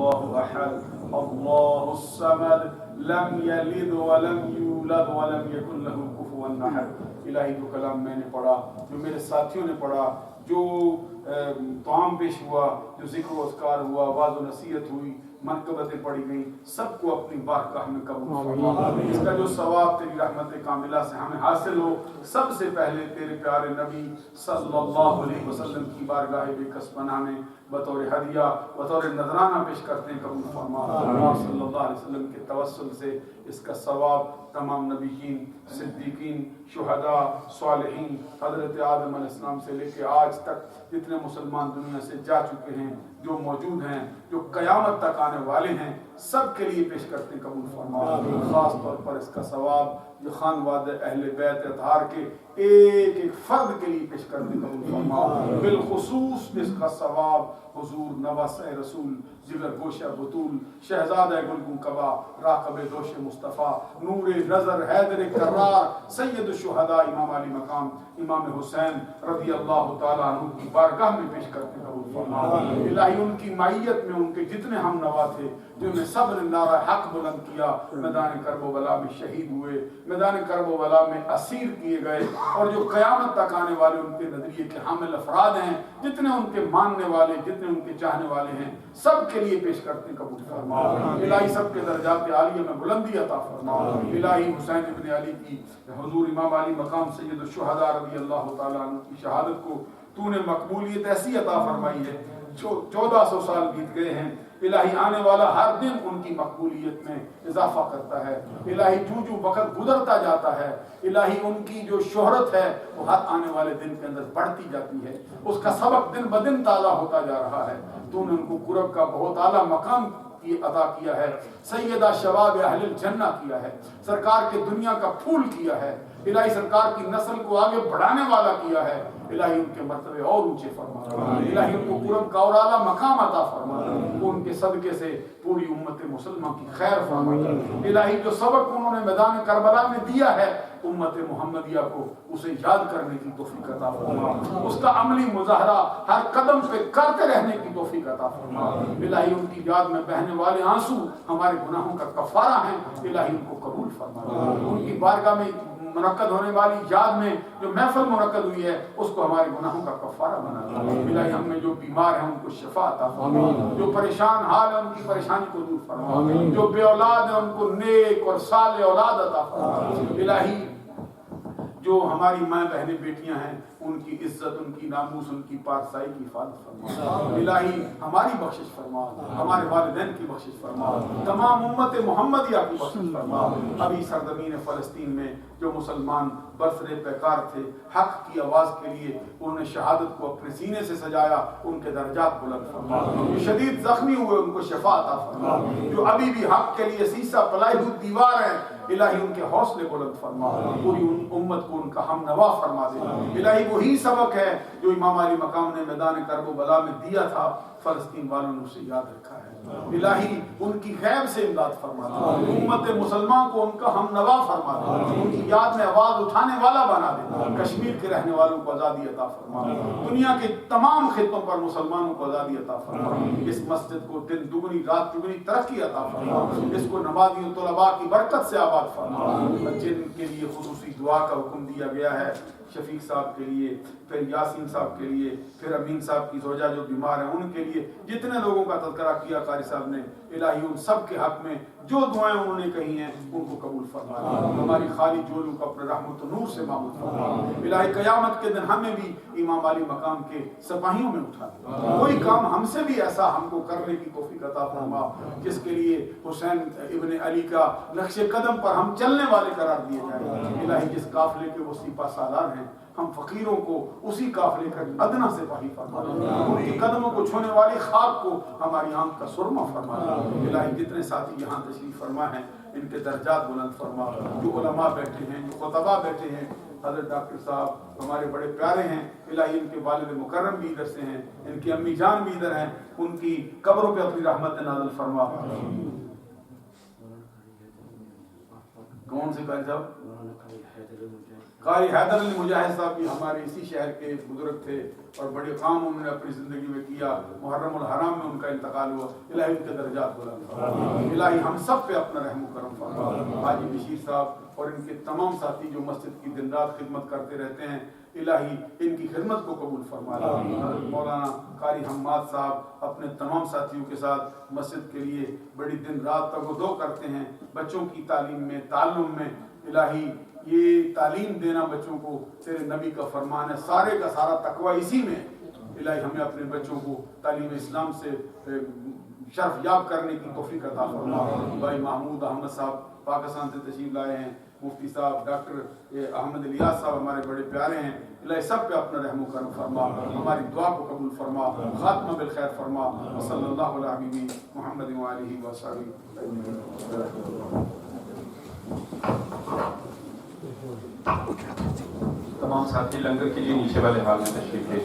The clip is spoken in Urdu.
اللہ احد اللہ الصمد لم یلد ولم یولد ولم یکن لہ کفوا احد۔ الہی جو کلام میں نے پڑھا، جو میرے ساتھیوں نے پڑھا، جو طعام پیش ہوا، جو ذکر و اذکار ہوا، واعظ و نصیحت ہوئی، منقبتیں پڑھی گئیں، سب کو اپنی بارگاہ میں قبول فرما۔ اس کا جو ثواب تیری رحمت کاملہ سے ہمیں حاصل ہو، سب سے پہلے تیرے پیارے نبی صلی اللہ علیہ وسلم کی بارگاہ بے کس پناہ میں بطور ہدیہ بطور نذرانہ پیش کرتے ہیں، قبول فرما۔ آپ صلی اللہ علیہ وسلم کے توسل سے اس کا ثواب تمام نبیین، صدیقین، شہداء، صالحین، حضرت آدم علیہ السلام سے لے کے آج تک جتنے مسلمان دنیا سے جا چکے ہیں، جو موجود ہیں، جو قیامت تک آنے والے ہیں، سب کے لیے پیش کرتے ہیں، قبول فرما۔ خاص طور پر اس کا ثواب جو خانواد اہل بیت اطہار کے ایک ایک فرد کے لیے پیش کرتے ہیں، قبول فرما۔ بالخصوص اس کا ثواب حضور نواسہ رسول، جگر گوشہ بطول، شہزادہ گلگون کبا، راقب دوش مصطفیٰ، نور نظر حیدر کرار، سید الشہداء امام علی مقام امام حسین رضی اللہ تعالیٰ عنہ کی بارگاہ میں پیش کرتے ہیں، قبول فرما۔ الہی ان کی معیت میں ان کے جتنے ہم نوا تھے، جن میں سب نے نعرہ حق بلند کیا، میدان کرب و بلا میں شہید ہوئے، میدان کرب و بلا میں اسیر کیے گئے، اور جو قیامت تک آنے والے ان کے نظریے کے حامل افراد ہیں، جتنے ان کے ماننے والے، جتنے ان کے چاہنے والے ہیں، سب کے لیے پیش کرتے ہیں، قبول فرما۔ الہی سب کے درجات عالیہ میں بلندی عطا فرما۔ الہی حسین ابن علی کی، حضور امام علی مقام سید الشہداء رضی اللہ تعالیٰ عنہ کی شہادت کو تو نے مقبولیت ایسی عطا فرمائی ہے، 1400 سال بیت گئے ہیں، الہی آنے والا ہر دن ان کی مقبولیت میں اضافہ کرتا ہے۔ الہی جو وقت گزرتا جاتا ہے، الہی ان کی جو شہرت ہے وہ ہر آنے والے دن کے اندر بڑھتی جاتی ہے، اس کا سبق دن بدن تازہ ہوتا جا رہا ہے۔ تو نے ان کو قرب کا بہت اعلیٰ مقام عطا کیا ہے، سیدہ شباب اہل الجنہ کیا ہے، سرکار کے دنیا کا پھول کیا ہے، الہی سرکار کی نسل کو آگے بڑھانے والا کیا ہے۔ الہی ان کے مرتبے اور اونچے فرما، الہی ان کو قرب کا اور اعلیٰ مقام عطا فرما، وہ ان کے صدقے سے پوری امت مسلمہ کی خیر فرما۔ الہی جو سبق انہوں نے میدان کربلا میں دیا ہے امت محمدیہ کو، اسے یاد کرنے کی توفیق عطا فرما، اس کا عملی مظاہرہ ہر قدم پہ کرتے رہنے کی توفیق عطا فرما۔ الہی ان کی یاد میں بہنے والے آنسو ہمارے گناہوں کا کفارہ ہیں، الہی ان کو قبول فرما۔ ان کی بارگاہ میں منعقد ہونے والی یاد میں جو محفل منعقد ہوئی ہے، اس کو ہمارے گناہوں کا کفارہ بنا۔ الہی ہم میں جو بیمار ہیں ان کو شفا عطا فرما، جو پریشان حال ہیں ان کی پریشانی کو دور فرما، جو بے اولاد ہیں ان کو نیک اور صالح اولاد عطا فرما۔ الہی جو ہماری ماں بہنیں بیٹیاں ہیں، ان کی عزت، ان کی ناموس، ان کی پارسائی کی حفاظت فرما۔ الہی ہماری بخشش فرما، ہمارے والدین کی بخشش فرما، تمام امت محمدیہ کی بخشش فرما۔ ابھی سرزمین فلسطین میں جو مسلمان برسرے پیکار تھے، حق کی آواز کے لیے انہوں نے شہادت کو اپنے سینے سے سجایا، ان کے درجات بلند فرما۔ جو شدید زخمی ہوئے ان کو شفا عطا فرما، جو ابھی بھی حق کے لیے سیسا پلائی ہوئی دیوار ہیں، الہی ان کے حوصلے بلند فرما، پوری امت کو ان کا ہم نوا فرما دے۔ الہی وہی سبق ہے جو امام علی مقام نے میدان کرب و بلا میں دیا تھا، فلسطین والوں نے اسے یاد رکھا ہے۔ الہی ان کی غیب سے امداد فرما دے، امت مسلمان کو ان کا ہم نوا فرما دے، ان کی یاد میں آواز اٹھانے والا بنا دے۔ کشمیر کے رہنے والوں کو آزادی عطا فرما، دنیا کے تمام خطوں پر مسلمانوں کو آزادی عطا فرما۔ اس مسجد کو دن دگنی رات دگنی ترقی عطا فرما، اس کو نمازی و طلباء کی برکت سے آباد فرما۔ جن کے لیے خصوصی دعا کا حکم دیا گیا ہے، شفیق صاحب کے لیے، پھر یاسین صاحب کے لیے، پھر امین صاحب کی زوجہ جو بیمار ہیں ان کے لیے، جتنے لوگوں کا تذکرہ کیا قاری صاحب نے، الہی ان سب کے حق میں جو دعائیں انہوں نے کہی ہیں ان کو قبول فرما۔ ہماری خالی جولو کو اپنے رحمت و نور سے معمول فرما۔ الہی قیامت کے دن ہمیں بھی امام علی مقام کے سپاہیوں میں اٹھا دے، کوئی کام ہم سے بھی ایسا ہم کو کرنے کی توفیق عطا فرما جس کے لیے حسین ابن علی کا نقش قدم پر ہم چلنے والے قرار دیے جائیں۔ الہی جس قافلے کے وہ سپاہ سالار ہیں، ہم فقیروں کو اسی قافلے کا ادنا سپاہی فرما دے، ان کے قدموں کو چھونے والی خاک کو ہماری آنکھ کا سرما فرما دے۔ الہی جتنے ساتھی یہاں تشریف فرما ہیں ان کے درجات بلند فرما، جو علماء بیٹھے ہیں، جو خطباء بیٹھے ہیں، حضرت ڈاکٹر صاحب ہمارے بڑے پیارے ہیں، الہی ان کے والد مکرم بھی ادھر سے ہیں، ان کی امی جان بھی ادھر ہیں، ان کی قبروں پہ اپنی رحمت نازل فرما۔ کون سے قاری صاحب؟ قاری حیدر علی مجاہد صاحب بھی ہمارے اسی شہر کے بزرگ تھے اور بڑے کام انہوں نے اپنی زندگی میں کیا. محرم الحرام میں ان کا انتقال ہوا. الہی ان کے درجات بلند فرما. الہی ہم سب پہ اپنا رحم و کرم فرما. حاجی بشیر صاحب اور ان کے تمام ساتھی جو مسجد کی دن رات خدمت کرتے رہتے ہیں, الہی ان کی خدمت کو قبول فرما. مولانا قاری حماد صاحب اپنے تمام ساتھیوں کے ساتھ مسجد کے لیے بڑی دن رات تگ و دو کرتے ہیں بچوں کی تعلیم میں, تعلم میں. الہی یہ تعلیم دینا بچوں کو تیرے نبی کا فرمان ہے, سارے کا سارا تقوی اسی میں ہے. الہی ہمیں اپنے بچوں کو تعلیم اسلام سے شرف یاب کرنے کی توفیق عطا فرما. بھائی محمود احمد صاحب پاکستان سے تشریف لائے ہیں, مفتی صاحب ڈاکٹر احمد الیاس صاحب ہمارے بڑے پیارے ہیں. الہی سب پہ اپنا رحم و کرم فرما, ہماری دعا کو قبول فرما, خاتمہ بالخیر فرما. صلی اللہ علیہ حبیبی محمد وآلہ وصحبہ. تمام ساتھی لنگر کے لیے نیچے والے حال میں تشریف لے.